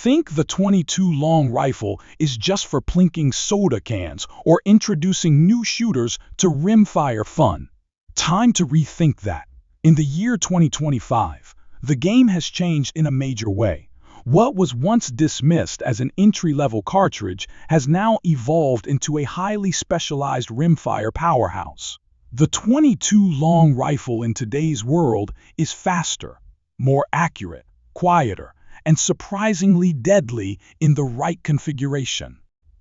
think the 22 long rifle is just for plinking soda cans or introducing new shooters to rimfire fun. Time to rethink that. In the year 2025, the game has changed in a major way. What was once dismissed as an entry-level cartridge has now evolved into a highly specialized rimfire powerhouse. The 22 long rifle in today's world is faster, more accurate, quieter, and surprisingly deadly in the right configuration.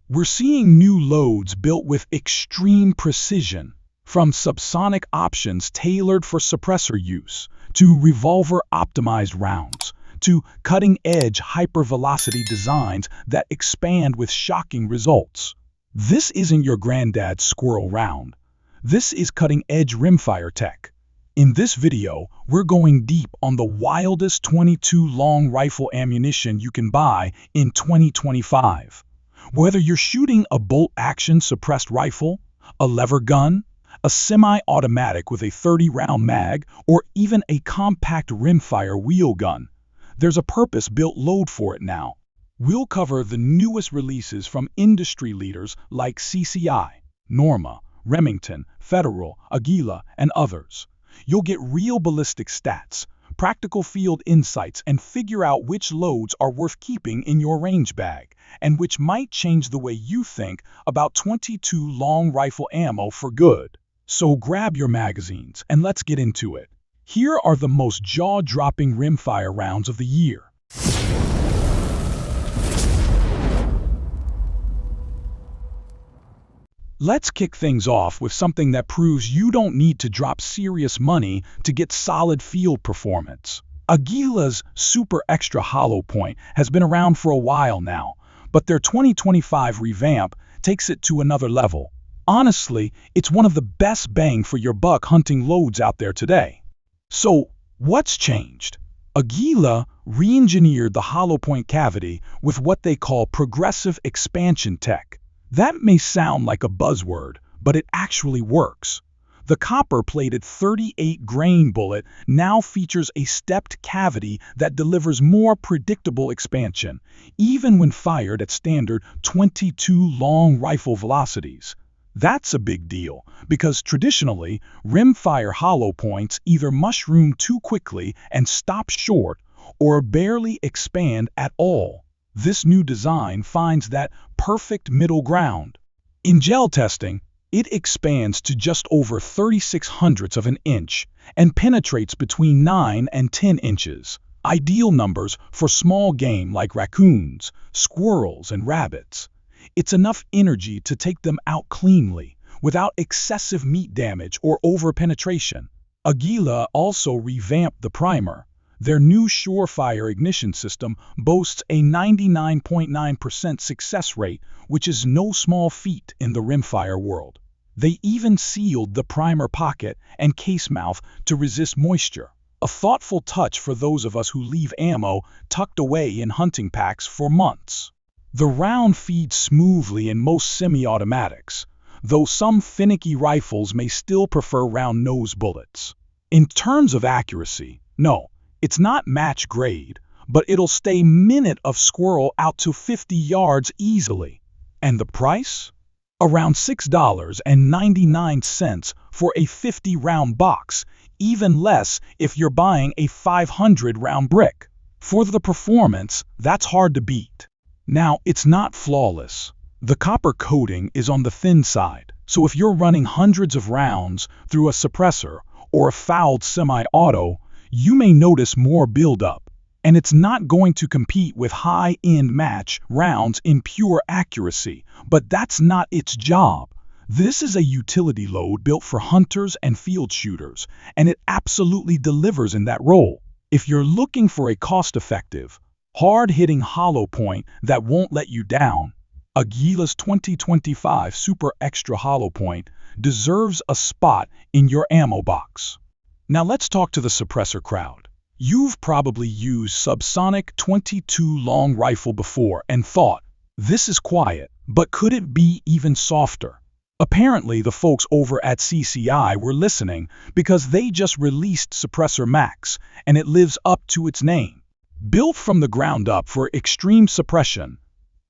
We're seeing new loads built with extreme precision, from subsonic options tailored for suppressor use, to revolver-optimized rounds, to cutting-edge hypervelocity designs that expand with shocking results. This isn't your granddad's squirrel round. This is cutting-edge rimfire tech. In this video, we're going deep on the wildest 22 long rifle ammunition you can buy in 2025. Whether you're shooting a bolt-action suppressed rifle, a lever gun, a semi-automatic with a 30-round mag, or even a compact rimfire wheel gun, there's a purpose-built load for it now. We'll cover the newest releases from industry leaders like CCI, Norma, Remington, Federal, Aguila, and others. You'll get real ballistic stats, practical field insights, and figure out which loads are worth keeping in your range bag, and which might change the way you think about 22 long rifle ammo for good. So grab your magazines and let's get into it. Here are the most jaw-dropping rimfire rounds of the year. Let's kick things off with something that proves you don't need to drop serious money to get solid field performance. Aguila's Super Extra Hollow Point has been around for a while now, but their 2025 revamp takes it to another level. Honestly, it's one of the best bang for your buck hunting loads out there today. So, what's changed? Aguila re-engineered the hollow point cavity with what they call progressive expansion tech. That may sound like a buzzword, but it actually works. The copper-plated 38-grain bullet now features a stepped cavity that delivers more predictable expansion, even when fired at standard 22 long rifle velocities. That's a big deal, because traditionally, rimfire hollow points either mushroom too quickly and stop short, or barely expand at all. This new design finds that perfect middle ground. In gel testing, it expands to just over 36/100ths of an inch and penetrates between 9 and 10 inches, ideal numbers for small game like raccoons, squirrels, and rabbits. It's enough energy to take them out cleanly, without excessive meat damage or over-penetration. Aguila also revamped the primer. Their new Surefire ignition system boasts a 99.9% success rate, which is no small feat in the rimfire world. They even sealed the primer pocket and case mouth to resist moisture, a thoughtful touch for those of us who leave ammo tucked away in hunting packs for months. The round feeds smoothly in most semi-automatics, though some finicky rifles may still prefer round nose bullets. In terms of accuracy, no, it's not match grade, but it'll stay minute of squirrel out to 50 yards easily. And the price? Around $6.99 for a 50-round box, even less if you're buying a 500-round brick. For the performance, that's hard to beat. Now, it's not flawless. The copper coating is on the thin side, so if you're running hundreds of rounds through a suppressor or a fouled semi-auto, you may notice more buildup, and it's not going to compete with high-end match rounds in pure accuracy, but that's not its job. This is a utility load built for hunters and field shooters, and it absolutely delivers in that role. If you're looking for a cost-effective, hard-hitting hollow point that won't let you down, Aguila's 2025 Super Extra Hollow Point deserves a spot in your ammo box. Now let's talk to the suppressor crowd. You've probably used subsonic 22 long rifle before and thought, this is quiet, but could it be even softer? Apparently the folks over at CCI were listening because they just released Suppressor Max, and it lives up to its name. Built from the ground up for extreme suppression,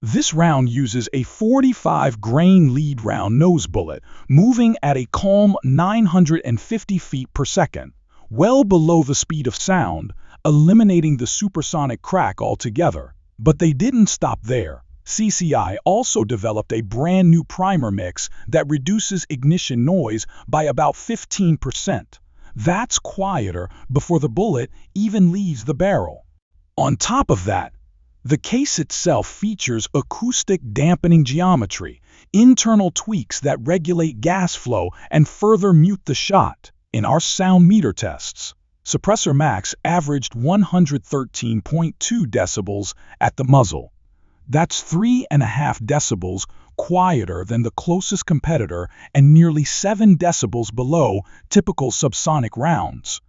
this round uses a 45-grain lead round nose bullet, moving at a calm 950 feet per second, well below the speed of sound, eliminating the supersonic crack altogether. But they didn't stop there. CCI also developed a brand new primer mix that reduces ignition noise by about 15%. That's quieter before the bullet even leaves the barrel. On top of that, the case itself features acoustic dampening geometry, internal tweaks that regulate gas flow and further mute the shot. In our sound meter tests, suppressor max averaged 113.2 decibels at the muzzle. That's 3.5 decibels quieter than the closest competitor and nearly 7 decibels below typical subsonic rounds.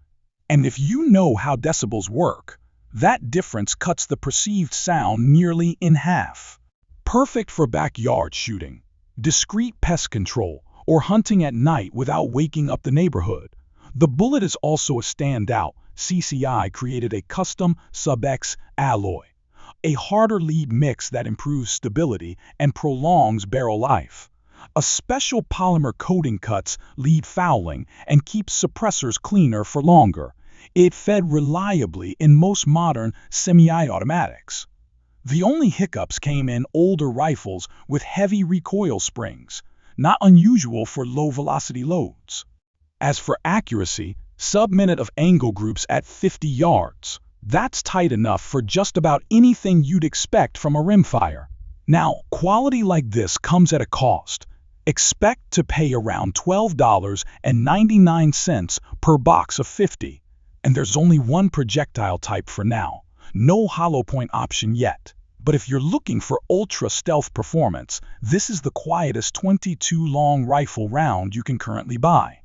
And if you know how decibels work, that difference cuts the perceived sound nearly in half. Perfect for backyard shooting, discreet pest control, or hunting at night without waking up the neighborhood. The bullet is also a standout. CCI created a custom Sub-X alloy, a harder lead mix that improves stability and prolongs barrel life. A special polymer coating cuts lead fouling and keeps suppressors cleaner for longer. It fed reliably in most modern semi-automatics. The only hiccups came in older rifles with heavy recoil springs, not unusual for low-velocity loads. As for accuracy, sub-minute of angle groups at 50 yards. That's tight enough for just about anything you'd expect from a rimfire. Now, quality like this comes at a cost. Expect to pay around $12.99 per box of 50. And there's only one projectile type for now. No hollow point option yet. But if you're looking for ultra stealth performance, this is the quietest 22 long rifle round you can currently buy.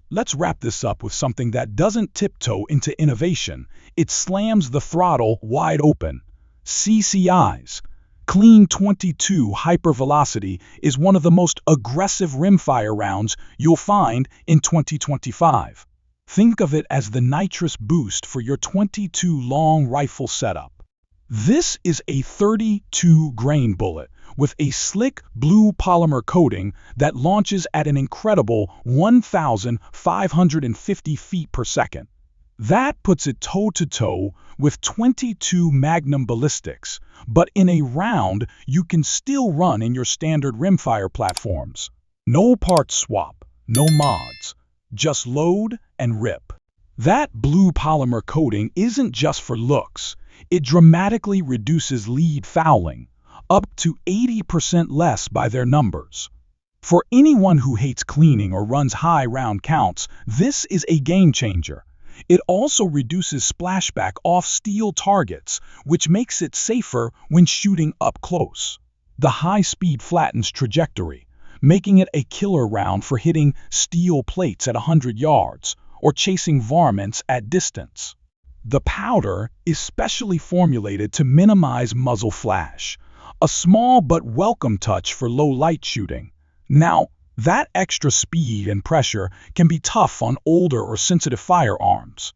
Let's wrap this up with something that doesn't tiptoe into innovation. It slams the throttle wide open. CCI's Clean 22 hypervelocity is one of the most aggressive rimfire rounds you'll find in 2025. Think of it as the nitrous boost for your 22 long rifle setup. This is a 32-grain bullet with a slick blue polymer coating that launches at an incredible 1,550 feet per second. That puts it toe-to-toe with 22 Magnum Ballistics, but in a round you can still run in your standard rimfire platforms. No parts swap, no mods, just load and rip. That blue polymer coating isn't just for looks. It dramatically reduces lead fouling, up to 80% less by their numbers. For anyone who hates cleaning or runs high round counts, this is a game changer. It also reduces splashback off steel targets, which makes it safer when shooting up close. The high speed flattens trajectory, making it a killer round for hitting steel plates at 100 yards or chasing varmints at distance. The powder is specially formulated to minimize muzzle flash, a small but welcome touch for low light shooting. Now, that extra speed and pressure can be tough on older or sensitive firearms.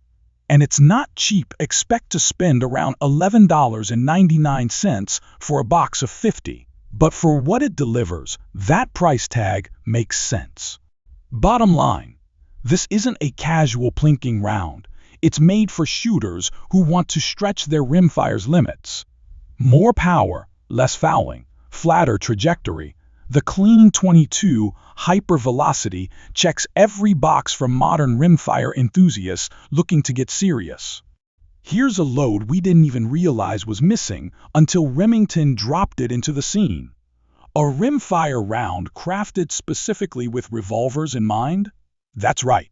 And it's not cheap. Expect to spend around $11.99 for a box of 50. But for what it delivers, that price tag makes sense. Bottom line, this isn't a casual plinking round. It's made for shooters who want to stretch their rimfire's limits. More power, less fouling, flatter trajectory. The Clean 22 hypervelocity checks every box for modern rimfire enthusiasts looking to get serious. Here's a load we didn't even realize was missing until Remington dropped it into the scene. A rimfire round crafted specifically with revolvers in mind? That's right.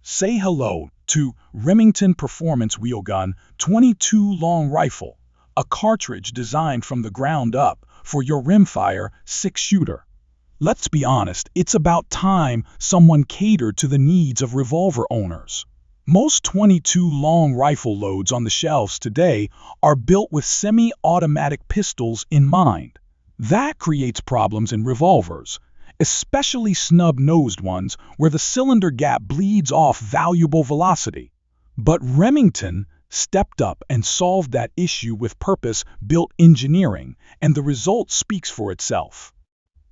Say hello to Remington Performance Wheelgun 22 long rifle, a cartridge designed from the ground up for your rimfire 6-shooter. Let's be honest, it's about time someone catered to the needs of revolver owners. Most 22 long rifle loads on the shelves today are built with semi-automatic pistols in mind. That creates problems in revolvers, especially snub-nosed ones where the cylinder gap bleeds off valuable velocity. But Remington stepped up and solved that issue with purpose-built engineering, and the result speaks for itself.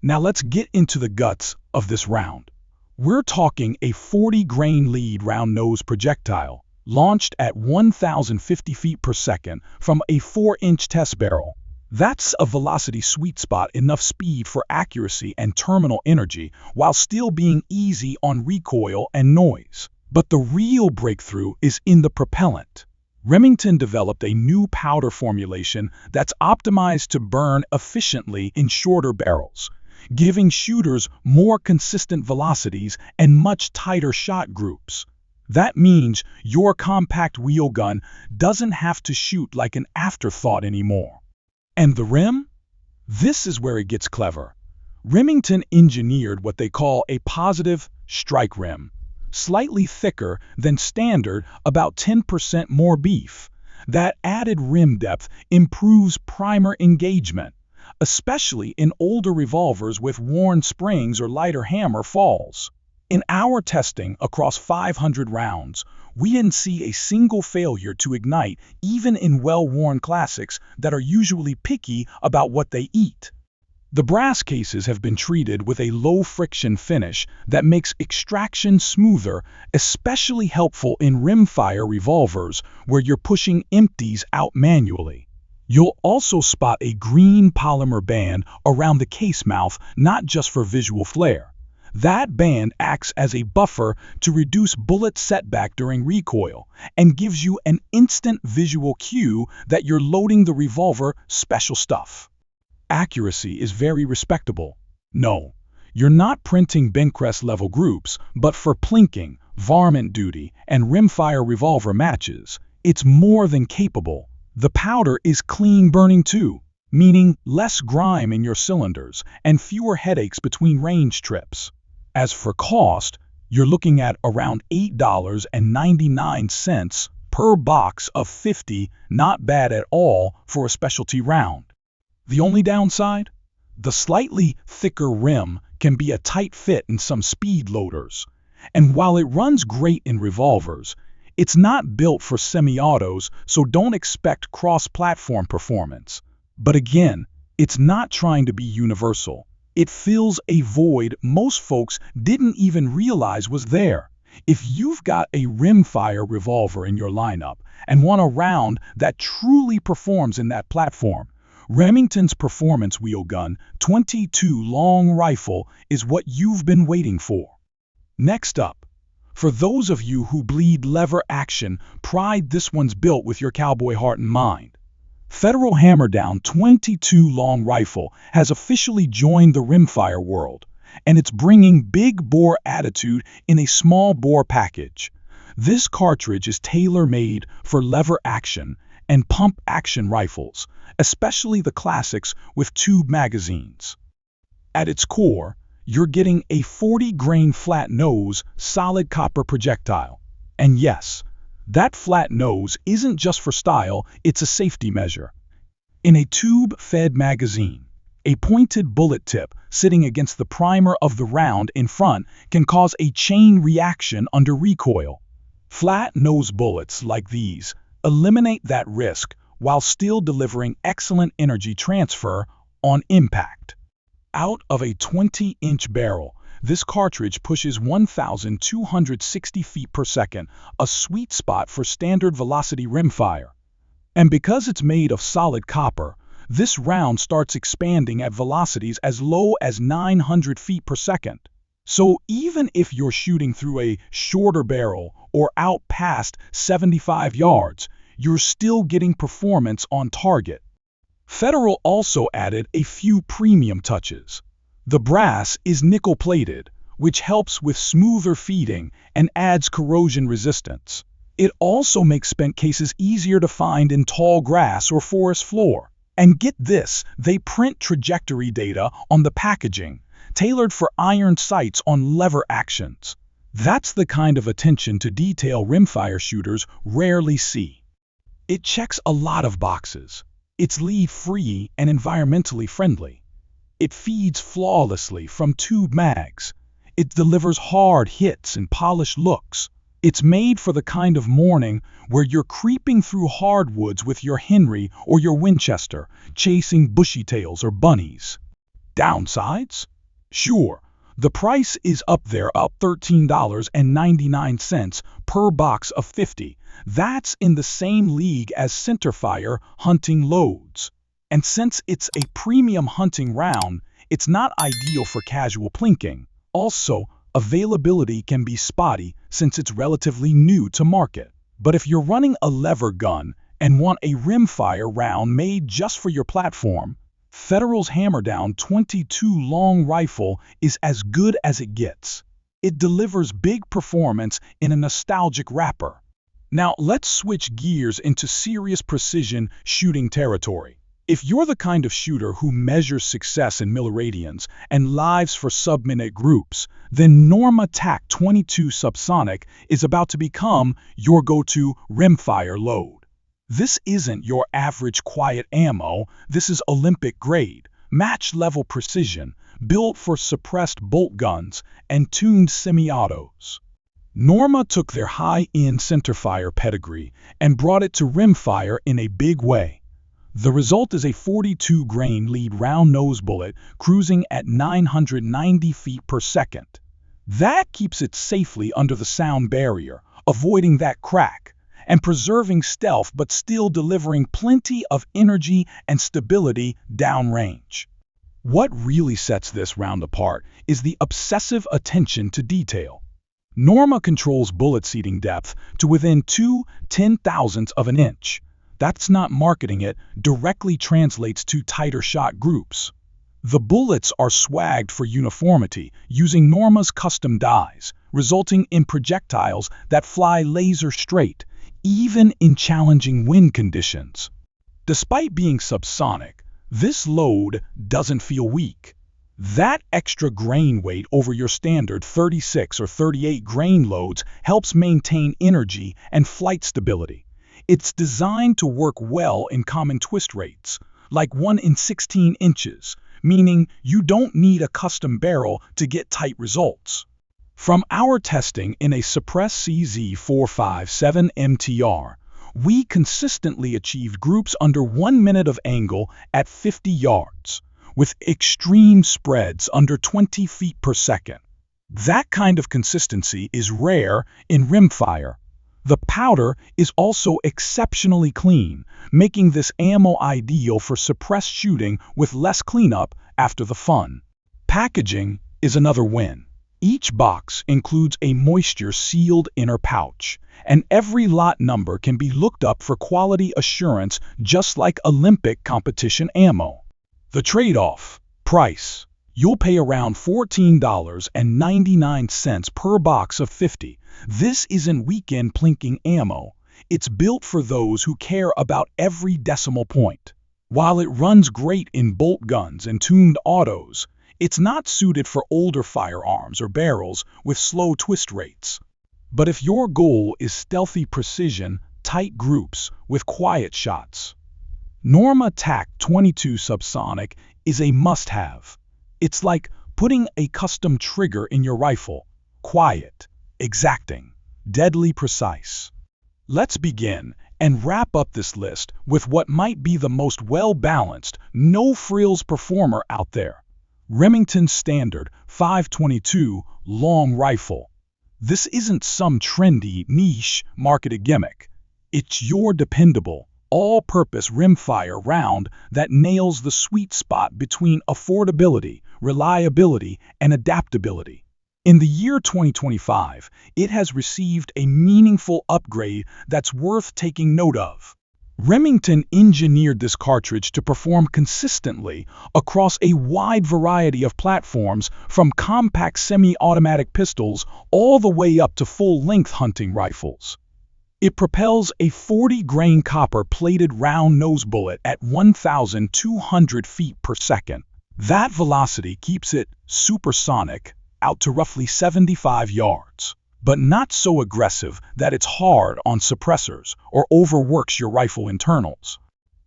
Now let's get into the guts of this round. We're talking a 40-grain lead round nose projectile, launched at 1,050 feet per second from a 4-inch test barrel. That's a velocity sweet spot, enough speed for accuracy and terminal energy, while still being easy on recoil and noise. But the real breakthrough is in the propellant. Remington developed a new powder formulation that's optimized to burn efficiently in shorter barrels, giving shooters more consistent velocities and much tighter shot groups. That means your compact wheel gun doesn't have to shoot like an afterthought anymore. And the rim? This is where it gets clever. Remington engineered what they call a positive strike rim, slightly thicker than standard, about 10% more beef. That added rim depth improves primer engagement, especially in older revolvers with worn springs or lighter hammer falls. In our testing across 500 rounds, we didn't see a single failure to ignite, even in well-worn classics that are usually picky about what they eat. The brass cases have been treated with a low-friction finish that makes extraction smoother, especially helpful in rimfire revolvers where you're pushing empties out manually. You'll also spot a green polymer band around the case mouth, not just for visual flair. That band acts as a buffer to reduce bullet setback during recoil and gives you an instant visual cue that you're loading the revolver special stuff. Accuracy is very respectable. No, you're not printing Bencrest level groups, but for plinking, varmint duty, and rimfire revolver matches, it's more than capable. The powder is clean burning too, meaning less grime in your cylinders and fewer headaches between range trips. As for cost, you're looking at around $8.99 per box of 50, not bad at all for a specialty round. The only downside? The slightly thicker rim can be a tight fit in some speed loaders. And while it runs great in revolvers, it's not built for semi-autos, so don't expect cross-platform performance. But again, it's not trying to be universal. It fills a void most folks didn't even realize was there. If you've got a rimfire revolver in your lineup and want a round that truly performs in that platform, Remington's Performance Wheel Gun 22 long rifle is what you've been waiting for. Next up, for those of you who bleed lever action, pride, this one's built with your cowboy heart in mind. Federal Hammerdown 22 long rifle has officially joined the rimfire world, and it's bringing big bore attitude in a small bore package. This cartridge is tailor-made for lever action and pump action rifles, especially the classics with tube magazines. At its core, you're getting a 40-grain flat nose, solid copper projectile. And yes, that flat nose isn't just for style, it's a safety measure. In a tube-fed magazine, a pointed bullet tip sitting against the primer of the round in front can cause a chain reaction under recoil. Flat nose bullets like these eliminate that risk while still delivering excellent energy transfer on impact. Out of a 20-inch barrel, this cartridge pushes 1,260 feet per second, a sweet spot for standard velocity rimfire. And because it's made of solid copper, this round starts expanding at velocities as low as 900 feet per second. So even if you're shooting through a shorter barrel or out past 75 yards, you're still getting performance on target. Federal also added a few premium touches. The brass is nickel-plated, which helps with smoother feeding and adds corrosion resistance. It also makes spent cases easier to find in tall grass or forest floor. And get this, they print trajectory data on the packaging, tailored for iron sights on lever actions. That's the kind of attention to detail rimfire shooters rarely see. It checks a lot of boxes. It's lead-free and environmentally friendly. It feeds flawlessly from tube mags. It delivers hard hits and polished looks. It's made for the kind of morning where you're creeping through hardwoods with your Henry or your Winchester, chasing bushy-tails or bunnies. Downsides? Sure, the price is up there, up $13.99 per box of 50. That's in the same league as centerfire hunting loads. And since it's a premium hunting round, it's not ideal for casual plinking. Also, availability can be spotty since it's relatively new to market. But if you're running a lever gun and want a rimfire round made just for your platform, Federal's Hammerdown 22 long rifle is as good as it gets. It delivers big performance in a nostalgic wrapper. Now let's switch gears into serious precision shooting territory. If you're the kind of shooter who measures success in milliradians and lives for sub-minute groups, then Norma TAC 22 Subsonic is about to become your go-to rimfire load. This isn't your average quiet ammo. This is Olympic grade, match-level precision, built for suppressed bolt guns and tuned semi-autos. Norma took their high-end centerfire pedigree and brought it to rimfire in a big way. The result is a 42-grain lead round nose bullet cruising at 990 feet per second. That keeps it safely under the sound barrier, avoiding that crack, and preserving stealth but still delivering plenty of energy and stability downrange. What really sets this round apart is the obsessive attention to detail. Norma controls bullet seating depth to within 2/10,000ths of an inch. That's not marketing, it directly translates to tighter shot groups. The bullets are swagged for uniformity using Norma's custom dies, resulting in projectiles that fly laser straight, even in challenging wind conditions. Despite being subsonic, this load doesn't feel weak. That extra grain weight over your standard 36 or 38 grain loads helps maintain energy and flight stability. It's designed to work well in common twist rates, like 1 in 16 inches, meaning you don't need a custom barrel to get tight results. From our testing in a suppressed CZ457 MTR, we consistently achieved groups under 1 minute of angle at 50 yards, with extreme spreads under 20 feet per second. That kind of consistency is rare in rimfire. The powder is also exceptionally clean, making this ammo ideal for suppressed shooting with less cleanup after the fun. Packaging is another win. Each box includes a moisture-sealed inner pouch, and every lot number can be looked up for quality assurance just like Olympic competition ammo. The trade-off: price. You'll pay around $14.99 per box of 50. This isn't weekend plinking ammo. It's built for those who care about every decimal point. While it runs great in bolt guns and tuned autos, it's not suited for older firearms or barrels with slow twist rates. But if your goal is stealthy precision, tight groups with quiet shots, Norma TAC 22 Subsonic is a must-have. It's like putting a custom trigger in your rifle. Quiet, exacting, deadly precise. Let's begin and wrap up this list with what might be the most well-balanced, no-frills performer out there. Remington Standard 522 Long Rifle. This isn't some trendy, niche, marketed gimmick. It's your dependable, all-purpose rimfire round that nails the sweet spot between affordability, reliability, and adaptability. In the year 2025, it has received a meaningful upgrade that's worth taking note of. Remington engineered this cartridge to perform consistently across a wide variety of platforms, from compact semi-automatic pistols all the way up to full-length hunting rifles. It propels a 40-grain copper-plated round nose bullet at 1,200 feet per second. That velocity keeps it supersonic out to roughly 75 yards, but not so aggressive that it's hard on suppressors or overworks your rifle internals.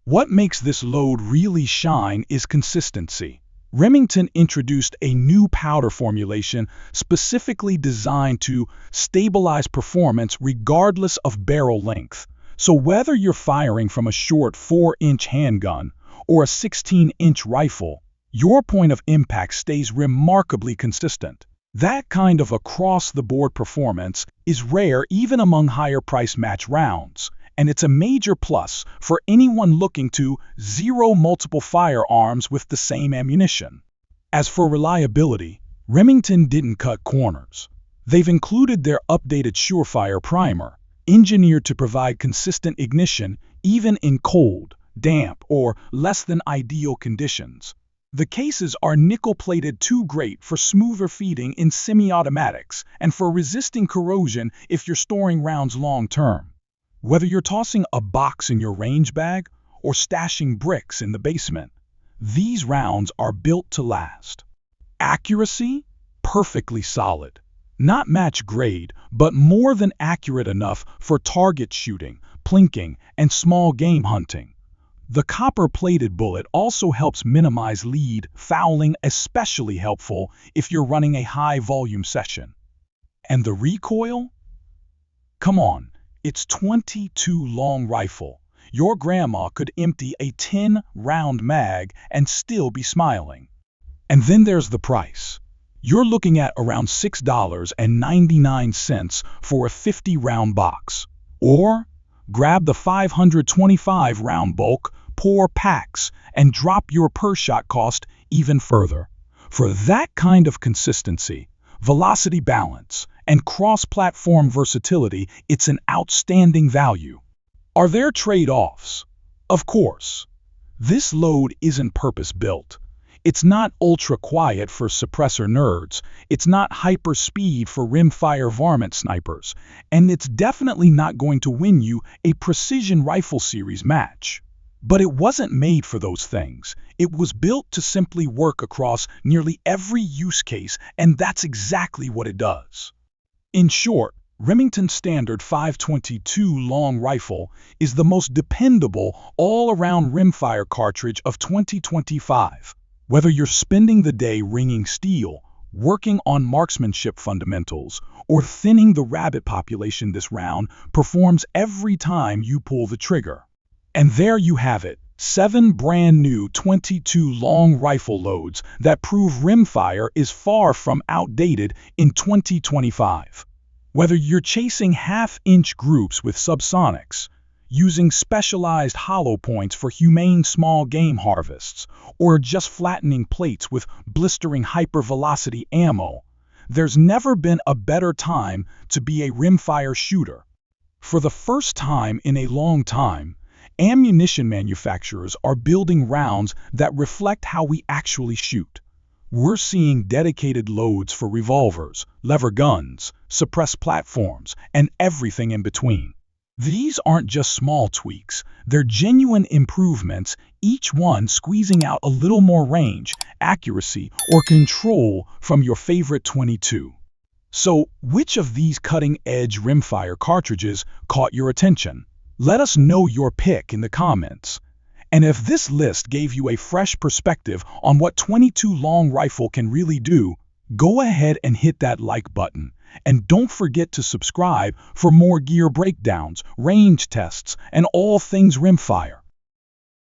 What makes this load really shine is consistency. Remington introduced a new powder formulation specifically designed to stabilize performance regardless of barrel length. So whether you're firing from a short 4-inch handgun or a 16-inch rifle, your point of impact stays remarkably consistent. That kind of across-the-board performance is rare even among higher-price match rounds, and it's a major plus for anyone looking to zero multiple firearms with the same ammunition. As for reliability, Remington didn't cut corners. They've included their updated Surefire primer, engineered to provide consistent ignition even in cold, damp, or less than ideal conditions. The cases are nickel-plated, too great for smoother feeding in semi-automatics and for resisting corrosion if you're storing rounds long-term. Whether you're tossing a box in your range bag or stashing bricks in the basement, these rounds are built to last. Accuracy? Perfectly solid. Not match grade, but more than accurate enough for target shooting, plinking, and small game hunting. The copper-plated bullet also helps minimize lead fouling, especially helpful if you're running a high-volume session. And the recoil? Come on, it's .22 long rifle. Your grandma could empty a 10-round mag and still be smiling. And then there's the price. You're looking at around $6.99 for a 50-round box. Or grab the 525-round bulk, pour packs, and drop your per-shot cost even further. For that kind of consistency, velocity balance, and cross-platform versatility, it's an outstanding value. Are there trade-offs? Of course. This load isn't purpose-built. It's not ultra-quiet for suppressor nerds, it's not hyper-speed for rimfire varmint snipers, and it's definitely not going to win you a precision rifle series match. But it wasn't made for those things. It was built to simply work across nearly every use case, and that's exactly what it does. In short, Remington's standard 5.22 long rifle is the most dependable all-around rimfire cartridge of 2025. Whether you're spending the day ringing steel, working on marksmanship fundamentals, or thinning the rabbit population, this round performs every time you pull the trigger. And there you have it, 7 brand new 22 long rifle loads that prove rimfire is far from outdated in 2025. Whether you're chasing half-inch groups with subsonics, using specialized hollow points for humane small game harvests, or just flattening plates with blistering hypervelocity ammo, there's never been a better time to be a rimfire shooter. For the first time in a long time, ammunition manufacturers are building rounds that reflect how we actually shoot. We're seeing dedicated loads for revolvers, lever guns, suppressed platforms, and everything in between. These aren't just small tweaks, they're genuine improvements, each one squeezing out a little more range, accuracy, or control from your favorite 22. So, which of these cutting-edge rimfire cartridges caught your attention? Let us know your pick in the comments. And if this list gave you a fresh perspective on what 22 long rifle can really do, go ahead and hit that like button. And don't forget to subscribe for more gear breakdowns, range tests, and all things rimfire.